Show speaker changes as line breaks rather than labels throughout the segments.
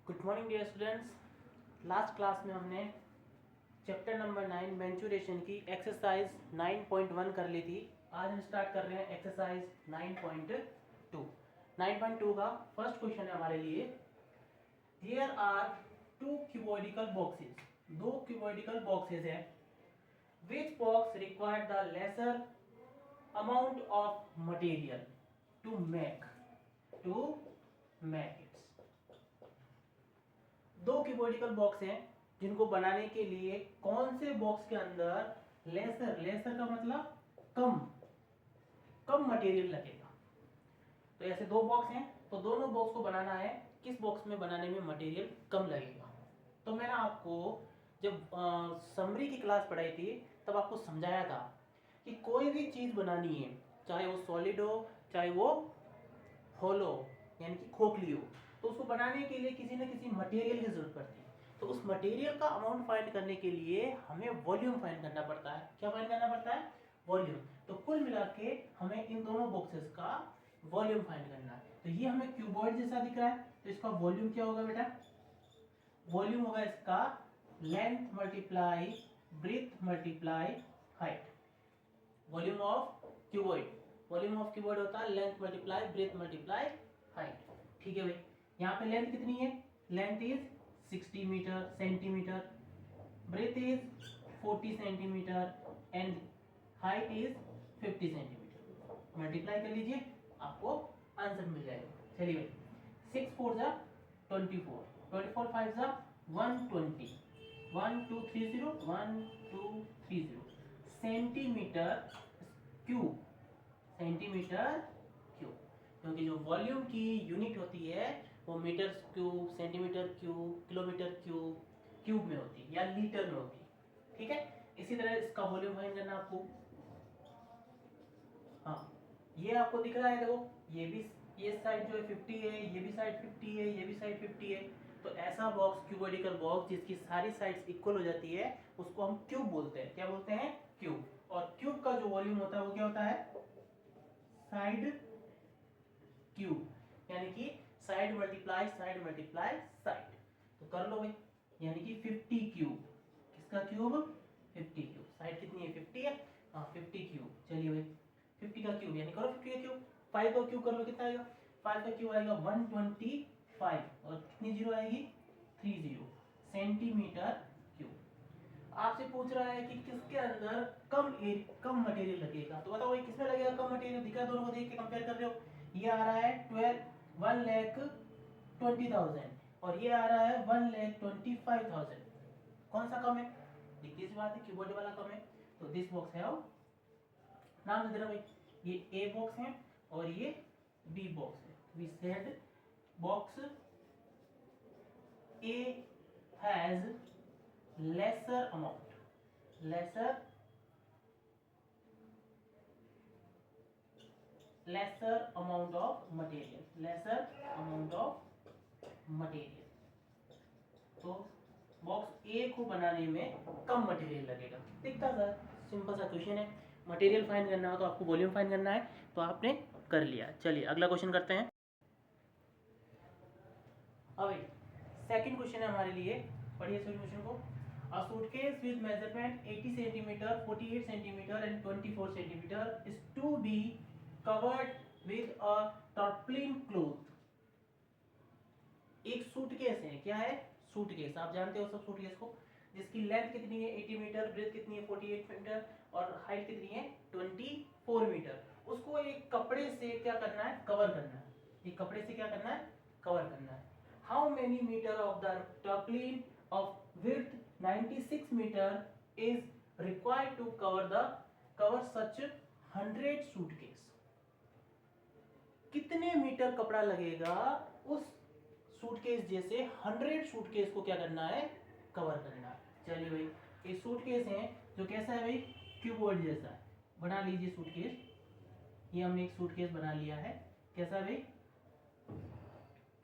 Good morning dear students. Last class में हमने chapter number 9 मेंचुरेशन की एक्सरसाइज 9.1 कर ली थी। आज हम स्टार्ट कर रहे हैं एक्सरसाइज 9.2। 9.2 का फर्स्ट क्वेश्चन है हमारे लिए। Here are two cuboidical boxes, दो क्यूबॉइडिकल बॉक्सेस हैं। Which box required the lesser amount of material to make it. दो क्यूबॉइडिकल बॉक्स हैं जिनको बनाने के लिए कौन से बॉक्स के अंदर लेसर का मतलब कम मटेरियल लगेगा। तो ऐसे दो बॉक्स हैं, तो दोनों बॉक्स को बनाना है, किस बॉक्स में बनाने में मटेरियल कम लगेगा। तो मैंने आपको जब समरी की क्लास पढ़ाई थी तब आपको समझाया था कि कोई भी चीज़ बनानी है, चाहे वो सॉलिड हो चाहे वो होलो यानी कि खोखली हो, तो उसको बनाने के लिए किसी न किसी मटेरियल की जरूरत पड़ती है। तो उस मटेरियल का अमाउंट फाइंड करने के लिए हमें वॉल्यूम फाइंड करना पड़ता है। क्या फाइंड करना पड़ता है? वॉल्यूम। तो कुल मिला के हमें इन दोनों बॉक्सेस का वॉल्यूम फाइंड करना है। तो ये हमें क्यूबॉइड जैसा दिख रहा है, तो इसका वॉल्यूम क्या होगा बेटा? वॉल्यूम होगा इसका length multiply breadth multiply height. Volume of cuboid होता है length multiply breadth multiply height. ठीक है भाई, यहाँ पे लेंथ कितनी है? Length is 60 metre centimetre, breadth is 40 centimetre and height is 50 centimetre. Multiply कर लीजिए, आपको आंसर मिल जाएगा। चलिए भाई, 6 4 जा 24, 24 5 जा 120, 1230 सेंटीमीटर क्यूब। क्योंकि जो वॉल्यूम की यूनिट होती है वो metre cube, centimetre cube, kilometre cube में होती है या लीटर में होती है। ठीक है, इसी तरह इसका वॉल्यूम फाइंड करना आपको। हाँ, ये आपको दिख रहा है, देखो ये साइड जो है 50 है, ये भी साइड 50 है, ये भी साइड 50 है। तो ऐसा बॉक्स, क्यूबॉइडिकल बॉक्स जिसकी सारी साइड्स इक्वल हो जाती है, उसको हम क्यूब बोलते हैं। क्या बोलते हैं? क्यूब। और क्यूब का जो वॉल्यूम होता है वो क्या होता है? साइड क्यूब, यानी कि साइड मल्टीप्लाई साइड। तो कर लो भाई, यानी कि 50 क्यूब। किसका क्यूब? 50 क्यूब। साइड कितनी है? 50 है। हाँ, 50 क्यूब। चलिए भाई, 50 का क्यूब यानी करो 50 का क्यूब। 5 का क्यूब कर लो, कितना आएगा? 5 का क्यूब आएगा 125 और कितनी जीरो आएगी? 30 सेंटीमीटर क्यूब। आपसे पूछ रहा है कि किसके अंदर कम मटेरियल लगेगा। तो बताओ भाई, किसमें लगेगा कम मटेरियल? दिखा, दोनों को देख के कंपेयर कर रहे हो। ये आ रहा है 1,20,000 और ये आ रहा है 1,25,000। कौन सा कम है? दिखती सी बात है, कीबोर्ड वाला कम है। तो दिस बॉक्स है, नाम दे देना भाई, ये ए बॉक्स है और ये बी बॉक्स है। We said box A has lesser amount of material। तो बॉक्स ए को बनाने में कम मटेरियल लगेगा। दिखता सा सिंपल सा क्वेश्चन है। मटेरियल फाइंड करना हो तो आपको वॉल्यूम फाइंड करना है, तो आपने कर लिया। चलिए अगला क्वेश्चन करते हैं। अब सेकंड क्वेश्चन है हमारे लिए, पढ़िए क्वेश्चन को। A suitcase with measurement 80 centimeter, 48 centimeter and 24 centimeter is to be covered with a tarpaulin cloth। एक सूटकेस है, क्या है? सूटकेस। आप जानते हो सब सूटकेस को, जिसकी लेंथ कितनी है? 80 मीटर, ब्रेथ कितनी है? 48 मीटर और हाइट कितनी है? 24 मीटर। उसको एक कपड़े से क्या करना है? कवर करना है। एक कपड़े से क्या करना है? कवर करना है। How many metre of the tarpaulin of width 96 meter is required to cover such 100 suitcase। कितने मीटर कपड़ा लगेगा उस सूटकेस जैसे 100 सूटकेस को क्या करना है? कवर करना है। चलिए भाई, ये सूटकेस है जो कैसा है भाई? क्यूबॉइड जैसा है। बना लीजिए सूटकेस। ये हमने एक सूटकेस बना लिया है, कैसा भाई?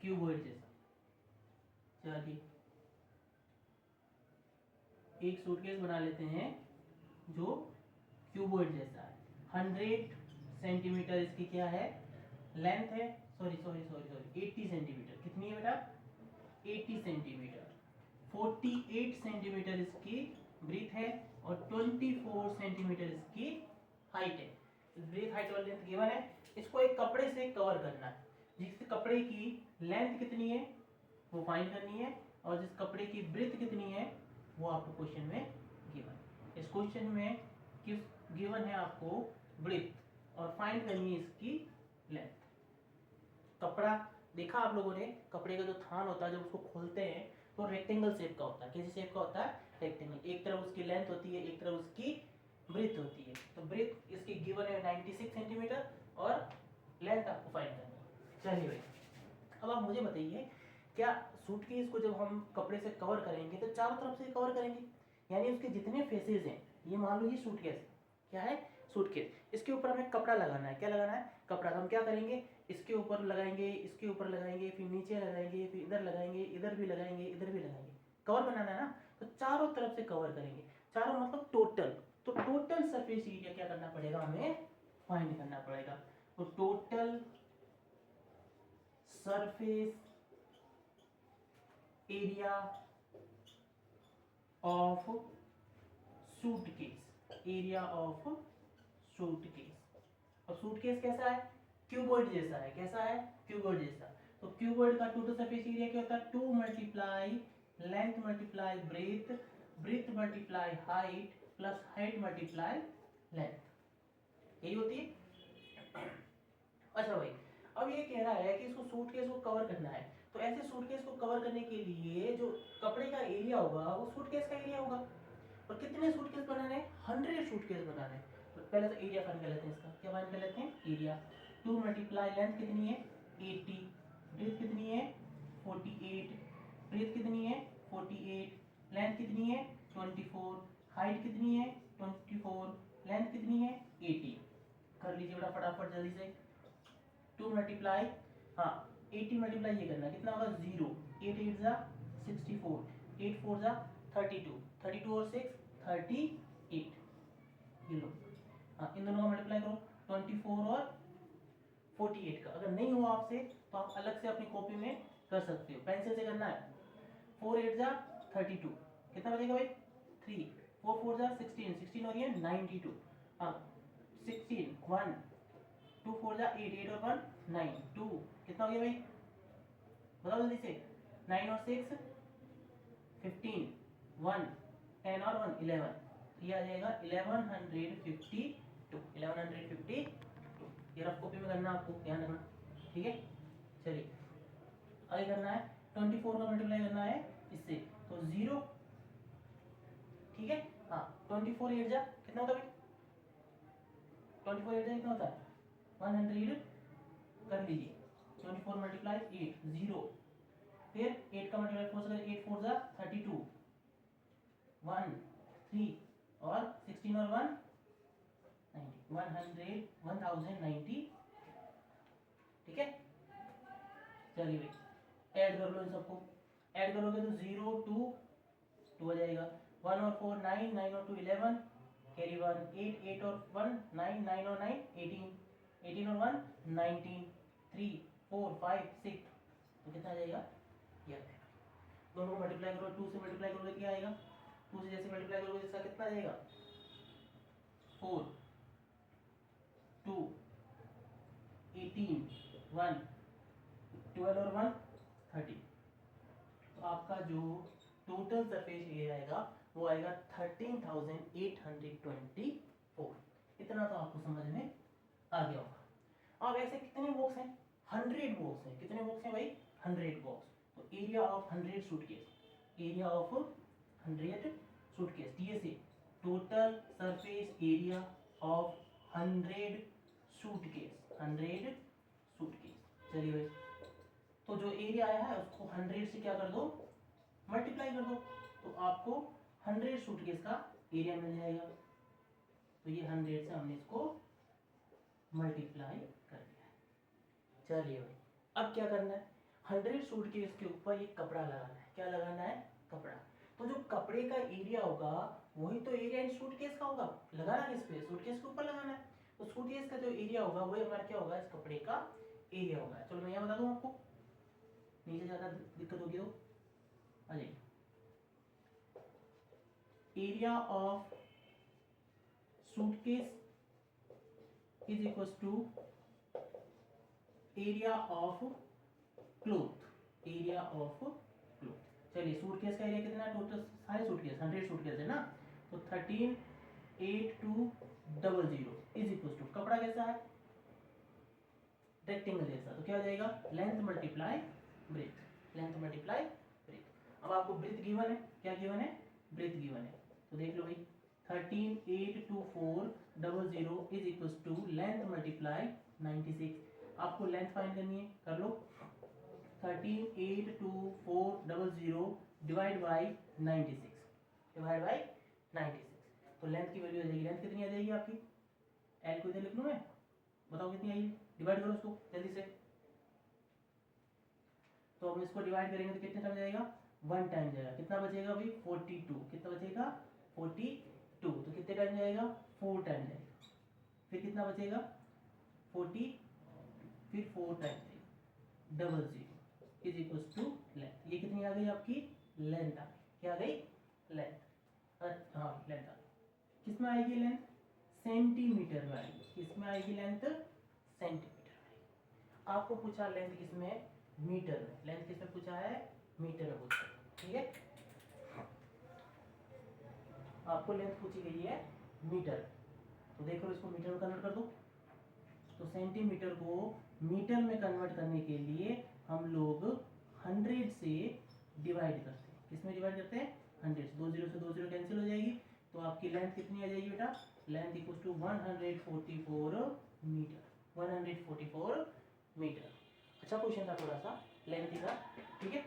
क्यूबॉइड जैसा। चलिए एक सूटकेस बना लेते हैं जो क्यूबॉइड जैसा है। 100 सेंटीमीटर इसकी क्या है? लेंथ है। Sorry 80 centimetre. कितनी है बेटा? 80 सेंटीमीटर, 48 सेंटीमीटर इसकी ब्रीथ है और 24 सेंटीमीटर इसकी हाइट है। ब्रीथ, हाइट और लेंथ गिवन है। इसको एक कपड़े से कवर करना है। जिस कपड़े की लेंथ कितनी है वो फाइंड करनी है और जिस कपड़े की ब्रीथ कितनी है वो आपको क्वेश्चन में गिवन है। इस क्वेश्चन में किस गिवन है आपको ब्रीथ और फाइंड करनी है इसकी लेंथ। कपड़ा देखा आप लोगों ने, कपड़े का जो थान होता है जब उसको खोलते हैं तो रेक्टेंगल शेप का होता है। कैसे शेप का होता है? रेक्टेंगल। एक तरफ उसकी लेंथ होती है, एक तरफ उसकी ब्रीथ होती है। तो ब्रीथ इसकी गिवन है 96 सेंटीमीटर और लेंथ आपको फाइंड करनी है। चलिए भाई, अब आप मुझे बताइए, क्या सूटकेस को जब हम कपड़े से कवर करेंगे तो चारों तरफ से कवर करेंगे, यानी उसके जितने फेसेस हैं, ये मान लो ये सूटकेस क्या है? सूटकेस। इसके ऊपर हमें कपड़ा लगाना है। क्या लगाना है? कपड़ा। तो हम क्या करेंगे, इसके ऊपर लगाएंगे, इसके ऊपर लगाएंगे, फिर नीचे लगाएंगे, फिर इधर लगाएंगे, इधर भी लगाएंगे, इधर भी लगाएंगे। कवर बनाना है ना, तो चारों तरफ से कवर करेंगे। चारों मतलब टोटल। तो टोटल सरफेस एरिया क्या करना पड़ेगा, हमें फाइंड करना पड़ेगा। तो total surface area of suitcase, area of suitcase. अब सूटकेस कैसा है? क्यूबॉइड जैसा है। कैसा है? क्यूबॉइड जैसा। तो क्यूबॉइड का टोटल सरफेस एरिया क्या होता है? 2 multiply length multiply breath, breath multiply height plus height multiply length, यही होती है। अच्छा भाई, अब ये कह रहा है कि इसको सूटकेस को कवर करना है। तो ऐसे सूटकेस को कवर करने के लिए जो कपड़े का एरिया होगा वो सूटकेस का एरिया होगा। और कितने सूटकेस बनाने हैं? 100 सूटकेस बनाने हैं। तो पहले तो एरिया फाइंड कर लेते हैं। इसका क्या फाइंड कर लेते हैं? एरिया। 2 मल्टीप्लाई लेंथ कितनी है? 80, ब्रेथ कितनी है? 48, ब्रेथ कितनी है? 48, लेंथ कितनी है? 24, हाइट कितनी है? 24, लेंथ कितनी है? 80। कर लीजिए बड़ा फटाफट जल्दी से। 2 मल्टीप्लाई, हाँ 80 मल्टीप्लाई ये करना, कितना होगा? 0। 8 8 जा 64, 8 4 जा 32, 32 और 6 38। ये लो, हाँ इन दोनों का मल्टीप्लाई करो, 24 और 48 का। अगर नहीं हुआ आपसे तो आप अलग से अपनी कॉपी में कर सकते हो, पेंसिल से करना है। 4 8 जा 32, कितना बचेगा भाई? 3, 4 4 जा 16, 16 और ये 92, हाँ 16 1, 2 4 जा 8, 8 और 1 9, 2, कितना हो गया भाई? बताओ जल्दी से। 9 और 6 15, 1 10 और 1 11, ये आ जाएगा 1152, 1152। ये रफ कॉपी में करना, आपको ध्यान रखना, ठीक है। चलिए आगे करना है, 24 का मल्टीप्लाई करना है इससे, तो 0, ठीक है। हाँ 24 8 जा कितना होता है भाई? 24 8 जा कितना होता है? 100 कर लीजिए। 24 मल्टीप्लाई 8 0, फिर 8 का मल्टीप्लाई 4 से करें, 8 4 जा 32, 1 3 और 16 और 1 90, 1090, ठीक है। चलिए भाई ऐड कर लो इन सबको। ऐड करोगे तो 0 2 2 आ जाएगा, 1 और 4 9, 9 और 2 11, कैरी 1 8, 8 और 1 9, 9 और 9 18, 18 और 1 19, 3 4 5 6, तो कितना आ जाएगा? ये आ जाएगा। दोनों को मल्टीप्लाई करो, 2 से मल्टीप्लाई करोगे क्या आएगा? 2 से जैसे मल्टीप्लाई करोगे इसका कितना आ जाएगा? 4 2 18 1 12 और 1 30। तो आपका जो टोटल सरफेस एरिया आएगा वो आएगा 13,824। इतना तो आपको समझ में आ गया होगा। अब ऐसे कितने बॉक्स हैं? 100 बॉक्स हैं। कितने बॉक्स हैं भाई? 100 बॉक्स। तो area of 100 suitcase, area of 100 suitcase, TSA total surface area of 100 suitcase, 100 suitcase. चलिए भाई, तो जो एरिया आया है उसको 100 से क्या कर दो? मल्टीप्लाई कर दो, तो आपको 100 सूटकेस का एरिया मिल जाएगा। तो ये 100 से हमने इसको मल्टीप्लाई कर दिया है। चलिए भाई, अब क्या करना है? 100 सूटकेस के ऊपर ये कपड़ा लगाना है। क्या लगाना है? कपड़ा। तो जो कपड़े का एरिया होगा वही तो एरिया इन सूटकेस का होगा। लगाना किस पे? सूटकेस के ऊपर लगाना है। तो सूटकेस का जो एरिया होगा वही हमारा क्या होगा? इस कपड़े का एरिया होगा। चलो मैं यहाँ बता दूं आपको, नीचे ज़्यादा दिक्कत होगी तो आ जाइए, area of suitcase is equal to area of cloth, area of cloth. चलिए सूटकेस का एरिया कितना है टोटल, सारे सूटकेस 100 सूटकेस है ना, तो 138200 इज इक्वल टू कपड़ा कैसा है, रेक्टेंगल जैसा, तो क्या हो जाएगा length multiply breath, length multiply breath. अब आपको ब्रेथ गिवन है, क्या गिवन है, ब्रेथ गिवन है, तो देख लो भाई 138200 is equal to length multiply 96। आपको लेंथ फाइंड करनी है, कर लो 138200 डिवाइड बाई 96, डिवाइड बाई 96, तो लेंथ की वैल्यू आ जाएगी, लेंथ कितनी आ जाएगी आपकी, एल को इधर लिख लूं मैं, बताओ कितनी आएगी, डिवाइड करो उसको जल्दी से। तो हम इसको डिवाइड करेंगे तो कितने टाइम जाएगा, 1 टाइम जाएगा, कितना बचेगा भाई 42, कितना बचेगा 42, तो कितने टाइम जाएगा 4 टाइम जाएगा, फिर कितना बचेगा 40, फिर 4 टाइम जाएगा 00 इज इक्वल टू लेंथ। ये कितनी आ गई आपकी लेंथ आ गई, क्या आ गई लेंथ, हाँ लेंथ आ गई। किसमें आएगी लेंथ, सेंटीमीटर में आएगी, किसमें आएगी लेंथ, सेंटीमीटर में आएगी। आपको पूछा लेंथ किसमें, मीटर में, लेंथ किसमें पूछा है, मीटर में पूछा है, ठीक है। आपको लेंथ पूछी गई है मीटर, तो देखो इसको मीटर में कन्वर्ट कर दो, तो सेंटीमीटर को मीटर में कन्वर्ट करने के लिए हम लोग 100 से डिवाइड करते हैं, किसमें डिवाइड करते हैं 100 से, 2 0 से 2 0 कैंसिल हो जाएगी, तो आपकी लेंथ कितनी आ जाएगी बेटा, length equal to 144 metre, 144 metre. अच्छा क्वेश्चन था थोड़ा सा लेंथ का, ठीक है।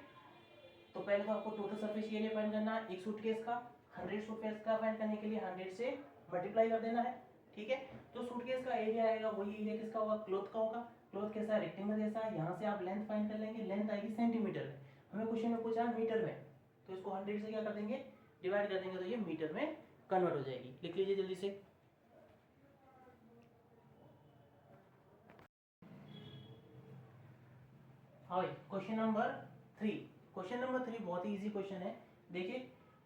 तो पहले तो आपको टोटल सरफेस एरिया फाइंड करना है, एक सूटकेस का 100 सूटकेस का फाइंड करने के लिए 100 से मल्टीप्लाई कर देना है, ठीक है। तो सूटकेस का एरिया आएगा, वही एरिया किसका होगा, क्लॉथ का होगा, क्लॉथ कैसा है रेक्टेंगल जैसा है, यहाँ से आप लेंथ फाइंड कर लेंगे, लेंथ आएगी सेंटीमीटर में, हमें क्वेश्चन में पूछा है मीटर में, तो इसको 100 से क्या कर देंगे डिवाइड कर देंगे, तो ये मीटर में कन्वर्ट हो जाएगी, लिख लीजिए जल्दी से। हाँ भाई क्वेश्चन नंबर 3, क्वेश्चन नंबर 3 बहुत ही इजी क्वेश्चन है, देखिए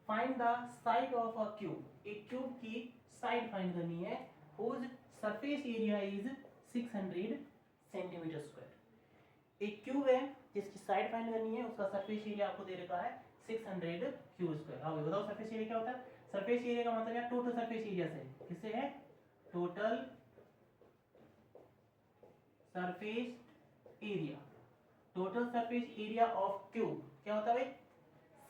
find the side of a cube, एक क्यूब की साइड फाइंड करनी है, whose surface area is 600 centimetre square. एक क्यूब है जिसकी साइड फाइंड करनी है, उसका सरफेस एरिया आपको दे रखा है 600 क्यूब स्क्वायर। हाँ भाई बताओ सरफेस एरिया क्या होता है, सरफेस एरिया का मतलब है टोटल सरफेस एरिया से, किससे है, total surface area, total surface area of cube क्या होता है भाई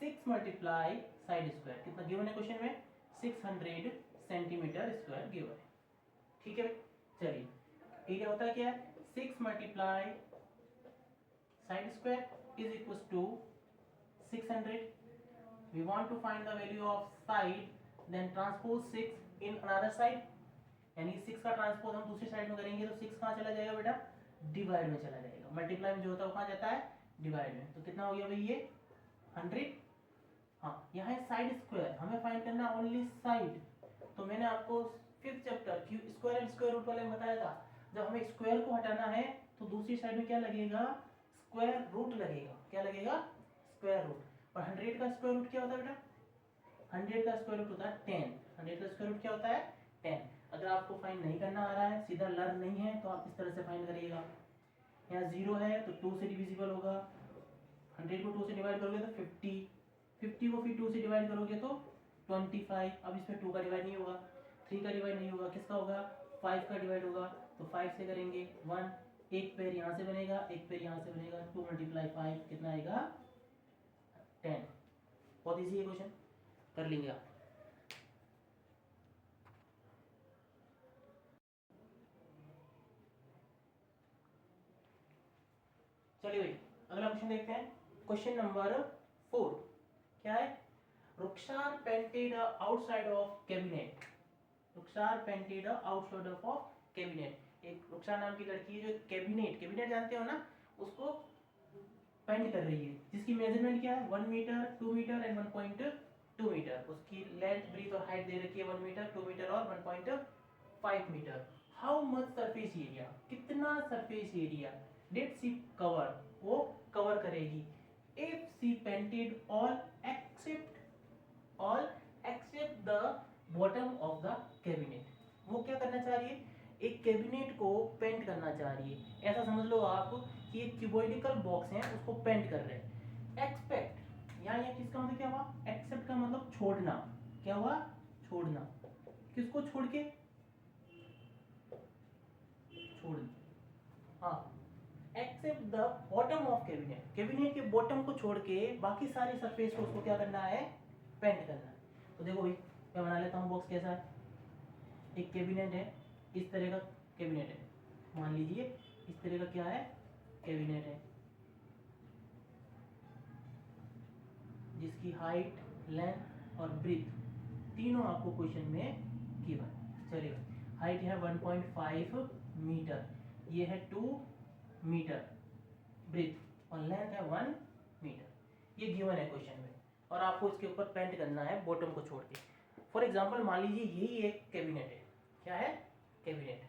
6 मल्टीप्लाई साइड स्क्वायर, कितना गिवन है क्वेश्चन में 600 सेंटीमीटर स्क्वायर गिवन है, ठीक है भाई। चलिए एरिया होता है क्या है 6 multiply side square is equal to 600, we want to find the value of side, then transpose 6 in another side, यानी 6 का ट्रांसपोज हम दूसरी साइड में करेंगे, तो 6 कहाँ चला जाएगा बेटा, डिवाइड में चला जाएगा, मल्टीप्लाई में जो होता है वो कहाँ जाता है, डिवाइड में, तो कितना हो गया भाई ये 100। हाँ यहाँ है साइड स्क्वायर, हमें फाइंड करना ओनली साइड, तो मैंने आपको 5th chapter cube square and square root वाले में बताया था, जब हमें स्क्वायर को हटाना है तो दूसरी साइड में क्या लगेगा, स्क्वायर रूट लगेगा, क्या लगेगा स्क्वायर रूट। और 100 का स्क्वायर रूट क्या होता है बेटा, 100 का स्क्वायर रूट होता है 10, 100 का स्क्वायर रूट क्या होता है 10। अगर आपको फाइंड नहीं करना आ रहा है, सीधा लर्न नहीं है, तो आप इस तरह से फाइंड करिएगा, यहाँ 0 है तो 2 से डिविजिबल होगा, 100 को 2 से डिवाइड करोगे तो 50, 50 को फिर 2 से डिवाइड करोगे तो 25, अब इसमें 2 का डिवाइड नहीं होगा, 3 का डिवाइड नहीं होगा, किसका होगा 5 का डिवाइड होगा, तो 5 से करेंगे 1, एक पैर यहाँ से बनेगा, एक पैर यहाँ से बनेगा, 2 मल्टीप्लाई 5 कितना आएगा 10। बहुत ईजी है क्वेश्चन, कर लेंगे आप। चलिए भाई अगला क्वेश्चन देखते हैं, क्वेश्चन नंबर 4 क्या है, Rukhsar painted outside of cabinet, Rukhsar painted outside of cabinet, एक रुखसार नाम की लड़की है जो कैबिनेट, कैबिनेट जानते हो ना, उसको पेंट कर रही है, जिसकी मेजरमेंट क्या है 1 मीटर 2 मीटर एंड 1.2 मीटर, उसकी लेंथ ब्रीथ और हाइट दे रखी है 1 मीटर 2 मीटर और 1.5 metre. How much surface area, कितना surface area did she cover, वो कवर करेगी, if she painted all except the bottom of the cabinet, वो क्या करना चाह रही है, एक कैबिनेट को पेंट करना चाह रही है। ऐसा समझ लो आप कि एक क्यूबॉइडिकल बॉक्स है, उसको पेंट कर रहे हैं। एक्सपेक्ट यहाँ ये किसका मतलब क्या हुआ, एक्सेप्ट का मतलब छोड़ना, क्या हुआ, छोड़ना, किसको छोड़ के, छोड़, हाँ, except the bottom of cabinet, cabinet के बॉटम को छोड़ के बाकी सारी सरफेस को उसको क्या करना है, पेंट करना है। तो देखो भाई मैं बना लेता हूँ बॉक्स कैसा है, एक कैबिनेट है, इस तरह का कैबिनेट है, मान लीजिए इस तरह का क्या है, कैबिनेट है, जिसकी हाइट, लेंथ और ब्रीथ तीनों आपको क्वेश्चन में गिवन। चलिए हाइट है 1.5 मीटर, ये है 2 मीटर ब्रीथ और लेंथ है 1 मीटर, ये गिवन है क्वेश्चन में, और आपको इसके ऊपर पेंट करना है बॉटम को छोड़ के। फॉर एग्जांपल मान लीजिए यही एक कैबिनेट है, क्या है, कैबिनेट।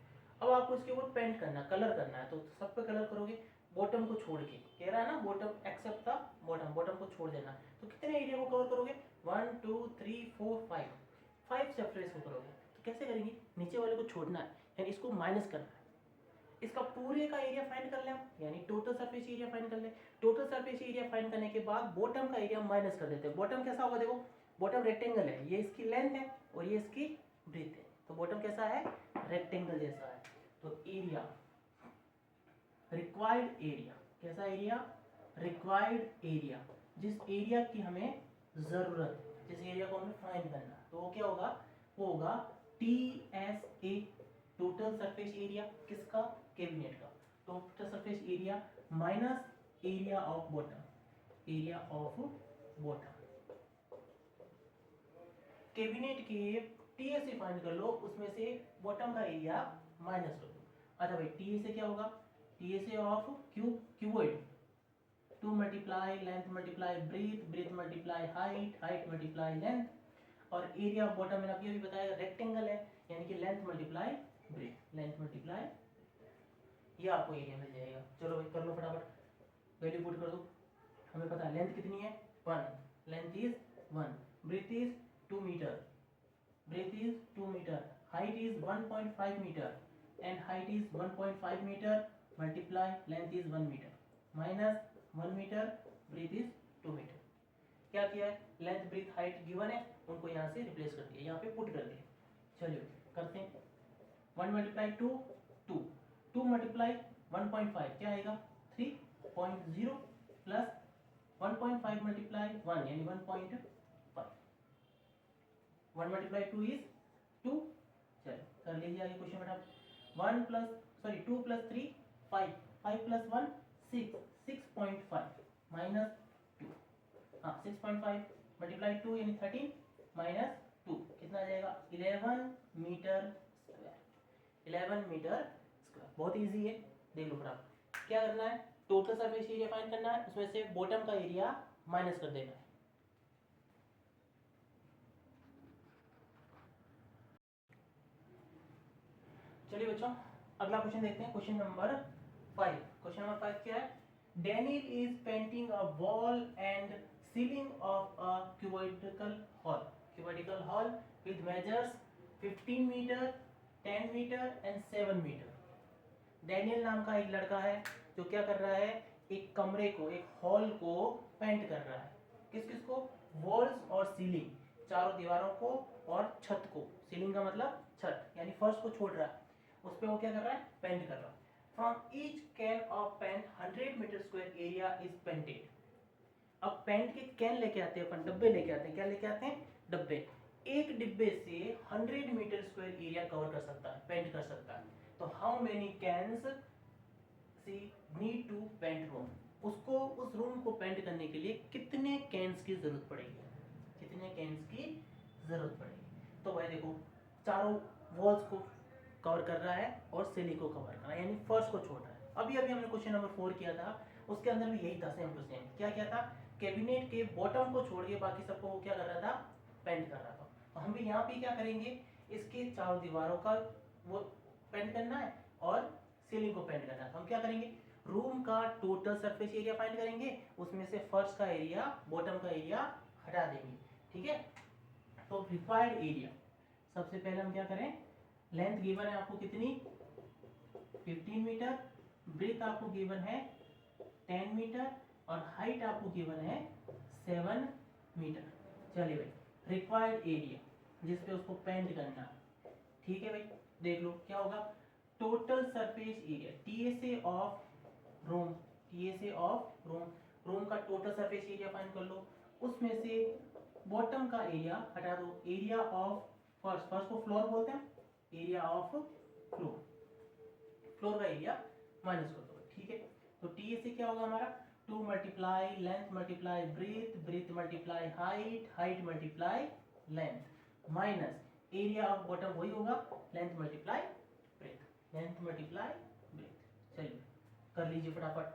अब आपको इसके ऊपर पेंट करना, कलर करना है, तो सब पे कलर करोगे बॉटम को छोड़ के, कह रहा है ना bottom except the bottom, bottom को छोड़ देना। तो कितने एरिया को कवर करोगे, 1 2 3 4 5 सरफेस को करोगे। तो कैसे करेंगे, नीचे वाले को छोड़ना है, यानी इसको माइनस करना है, इसका पूरे का एरिया फाइंड कर ले हम, यानी टोटल सरफेस एरिया फाइंड कर ले। टोटल सरफेस एरिया फाइंड करने के बाद बॉटम का एरिया माइनस कर देते हैं। बॉटम कैसा होगा, देखो बॉटम रेक्टेंगल है, ये इसकी लेंथ है और ये इसकी ब्रीथ है, तो बॉटम कैसा है, रेक्टेंगल जैसा है। तो एरिया, रिक्वायर्ड एरिया, कैसा एरिया, रिक्वायर्ड एरिया, जिस एरिया की हमें जरूरत है, जिस एरिया को हमें फाइंड करना, तो वो क्या होगा, वो होगा TSA, टोटल सरफेस एरिया, किसका, कैबिनेट का, total surface area minus area of bottom, area of bottom. Cabinet के टीएसए फाइंड कर लो, उसमें से बॉटम का एरिया माइनस कर दो। अच्छा भाई टीएसए क्या होगा, TSA of cuboid, 2 multiply length multiply breadth, breadth multiply height, height multiply length, और एरिया ऑफ बॉटम मैंने अभी बताया रेक्टेंगल है, यानी कि length multiply breadth, length multiply, ये आपको एरिया मिल जाएगा। चलो भाई कर लो फटाफट, वैल्यू पुट कर दो। हमें पता है लेंथ कितनी है 1, length is 1, breadth is 2 metre, breadth is 2 metre, height is 1.5 metre, and height is 1.5 metre multiply length is 1 metre minus 1 metre, breadth is 2 metre. क्या किया है, लेंथ ब्रीथ हाइट गिवन है, उनको यहाँ से रिप्लेस कर दिया, यहाँ पे पुट कर दिया। चलिए करते हैं, 1 मल्टीप्लाई 2 2, 2 मल्टीप्लाई 1.5 क्या आएगा 3.0 प्लस 1.5 मल्टीप्लाई 1 यानी 1.5, 1 मल्टीप्लाई 2 इज 2। चलो कर लीजिए आगे क्वेश्चन बेटा, 1 plus sorry 2 plus 3 5, 5 plus 1 6, 6.5 minus 2, हाँ 6.5 मल्टीप्लाई 2 यानी 13 माइनस 2 कितना आ जाएगा 11 मीटर स्क्वायर, 11 मीटर स्क्वायर। बहुत इजी है, देख लो फटाफट क्या करना है, टोटल सरफेस एरिया फाइंड करना है, उसमें से बॉटम का एरिया माइनस कर देना है। चलिए बच्चों अगला क्वेश्चन देखते हैं, क्वेश्चन नंबर 5। क्वेश्चन नंबर 5 क्या है, Daniel is painting a wall and ceiling of a cubical hall, cubical hall with measures 15 meter, 10 meter and 7 meter। Daniel नाम का एक लड़का है जो क्या कर रहा है, एक कमरे को, एक हॉल को पेंट कर रहा है, किस किस को, वॉल्स और सीलिंग, चारों दीवारों को और छत को, सीलिंग का मतलब छत यानी फर्श को छोड़ रहा है, उस पर वो क्या कर रहा है, पेंट कर रहा है। From each can of paint 100 metre square area is painted. अब पेंट के कैन लेके आते हैं अपन, डब्बे लेके आते हैं, क्या लेके आते हैं, डब्बे। एक डिब्बे से 100 मीटर स्क्वायर एरिया कवर कर सकता है, पेंट कर सकता है। तो how many cans she need to paint room, उसको उस रूम को पेंट करने के लिए कितने कैन्स की जरूरत पड़ेगी, कितने कैन्स की जरूरत पड़ेगी। तो भाई देखो चारों वॉल्स को कवर कर रहा है और सीलिंग को कवर कर रहा है, यानी फर्स्ट को छोड़ रहा है। अभी अभी हमने क्वेश्चन नंबर 4 किया था, उसके अंदर भी यही था सेम टू सेम। क्या किया था, कैबिनेट के बॉटम को छोड़ के बाकी सबको वो क्या कर रहा था, पेंट कर रहा था। तो हम भी यहाँ पे क्या करेंगे, इसके चारों दीवारों का वो पेंट करना है और सीलिंग को पेंट करना है। तो हम क्या करेंगे, रूम का टोटल सरफेस एरिया फाइंड करेंगे, उसमें से फर्श का एरिया, बॉटम का एरिया हटा देंगे, ठीक है। तो रिक्वायर्ड एरिया, सबसे पहले हम क्या करें, लेंथ गिवन है आपको कितनी 15 मीटर, ब्रेथ आपको गिवन है 10 मीटर और हाइट आपको गिवन है 7 मीटर। चलिए भाई रिक्वायर्ड एरिया जिसपे उसको पेंट करना, ठीक है भाई, देख लो क्या होगा, total surface area TSA of room, TSA of room, room का टोटल सरफेस एरिया फाइंड कर लो, उसमें से बॉटम का एरिया हटा दो, एरिया ऑफ फर्स्ट, फर्स्ट को फ्लोर बोलते हैं, एरिया ऑफ फ्लोर, फ्लोर का एरिया माइनस कर दो, ठीक है। तो टीएसए क्या होगा हमारा 2 multiply length multiply breath, breath multiply height, height multiply length, minus area of bottom वही होगा length multiply breath, length multiply breath. चलिए कर लीजिए फटाफट,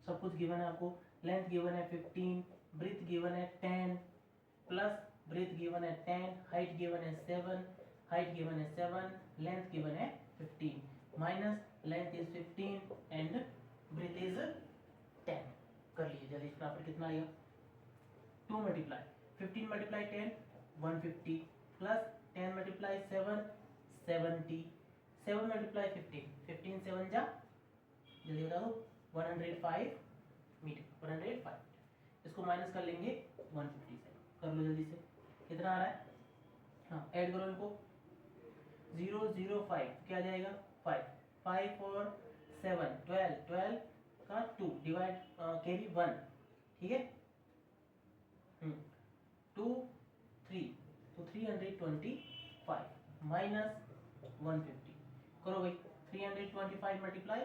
सब कुछ गिवन है आपको, लेंथ गिवन है 15, ब्रेथ गिवन है 10 प्लस ब्रेथ गिवन है 10, हाइट गिवन है 7, हाइट गिवन है 7, लेंथ गिवन है 15 minus length is 15 and breadth is 10। कर लीजिए जल्दी फटाफट, कितना आएगा 2 मल्टीप्लाई 15 मल्टीप्लाई 10 150 प्लस 10 मल्टीप्लाई 7 70, 7 मल्टीप्लाई 15 15 7 जा, जल्दी बता दो 105 मीटर, 105, इसको माइनस कर लेंगे 150 से, कर लो जल्दी से, कितना आ रहा है, हाँ ऐड करो इनको, 005 क्या आ जाएगा 5, 5 और 7 12, 12 का 2 डिवाइड कैरी 1, ठीक है, 2 3 तो 325 माइनस 150, करो भाई 325 मल्टीप्लाई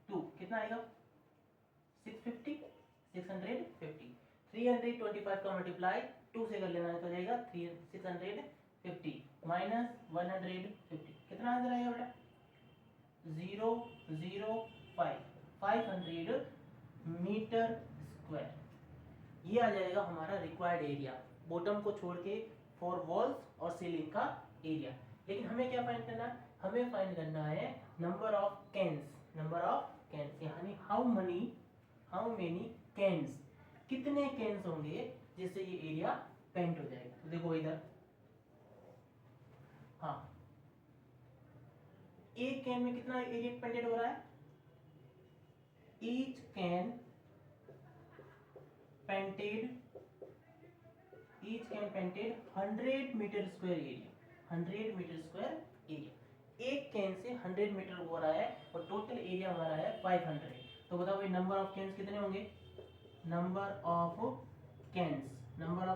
2 कितना आएगा 650, 650, 325 का मल्टीप्लाई 2 से कर लेना है तो जाएगा 650 माइनस 150, कितना आंसर आएगा बेटा 005 500 मीटर स्क्वायर, ये आ जाएगा हमारा रिक्वायर्ड एरिया, बॉटम को छोड़ के फॉर वॉल्स और सीलिंग का एरिया। लेकिन हमें क्या फाइंड करना है, हमें फाइंड करना है number of cans, number of cans यानी हाउ मेनी कैन्स, कितने कैन्स होंगे जिससे ये एरिया पेंट हो जाएगा। तो देखो इधर, हाँ एक कैन में कितना एरिया पेंटेड हो रहा है, each can painted 100 metre square area, 100 metre square area, एक कैन से 100 मीटर हो रहा है और टोटल एरिया हमारा है 500। तो बताओ भाई नंबर ऑफ कैन्स कितने होंगे, नंबर ऑफ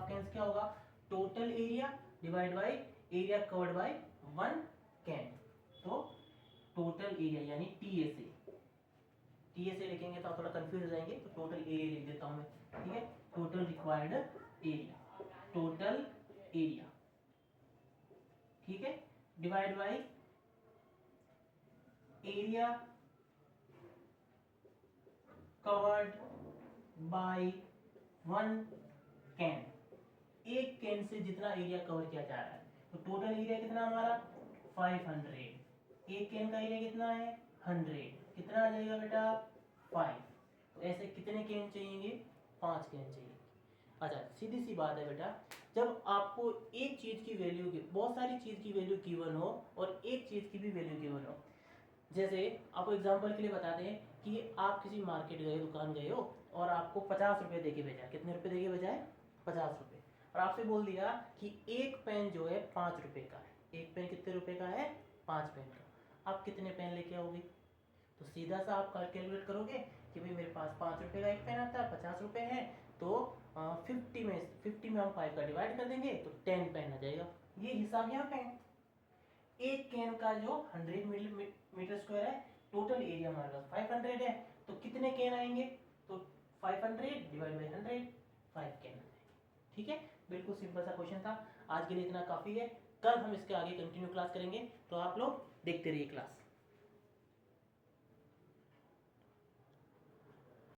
कैन्स क्या होगा, total area divide by area covered by 1 can, तो टोटल एरिया यानी टीएसए लिखेंगे तो आप थोड़ा कंफ्यूज हो जाएंगे, तो टोटल एरिया लिख देता हूं मैं, ठीक है, total required area, total area, ठीक है, divide by area covered by 1 can, एक कैन से जितना एरिया कवर किया जा रहा है, तो टोटल एरिया कितना हमारा 500, एक कैन का एरिया कितना है 100, कितना आ जाएगा बेटा 5, तो ऐसे कितने कैन चाहिए, 5 कैन चाहिए। अच्छा सीधी सी बात है बेटा, जब आपको एक चीज की वैल्यू, बहुत सारी चीज की वैल्यू गिवन हो और एक चीज की भी वैल्यू गिवन हो, जैसे आपको एग्जांपल के लिए बता दें कि आप किसी मार्केट गए, दुकान गए हो और आपको 50 रुपये दे के भेजा, कितने रुपए दे के भेजा है 50 रुपये, और आपसे बोल दिया कि एक पेन जो है 5 रुपये का है, एक पेन कितने रुपए का है 5 पेन का, आप कितने पेन लेके आओगे, तो सीधा सा आप कैलकुलेट करोगे कि भाई मेरे पास 5 रुपये का एक पेन आता है, 50 रुपये है, तो 50 में हम 5 का डिवाइड कर देंगे तो 10 पेन आ जाएगा, ये हिसाब यहाँ पे है। एक कैन का जो 100 मीटर स्क्वायर है, टोटल एरिया हमारे पास 500 है, तो कितने कैन आएंगे, तो 500 डिवाइड बाई 100 5 कैन आ जाएंगे, ठीक है, बिल्कुल सिंपल सा क्वेश्चन था, आज के लिए इतना काफ़ी है, कल हम इसके आगे कंटिन्यू क्लास करेंगे, तो आप लोग देखते रहिए क्लास।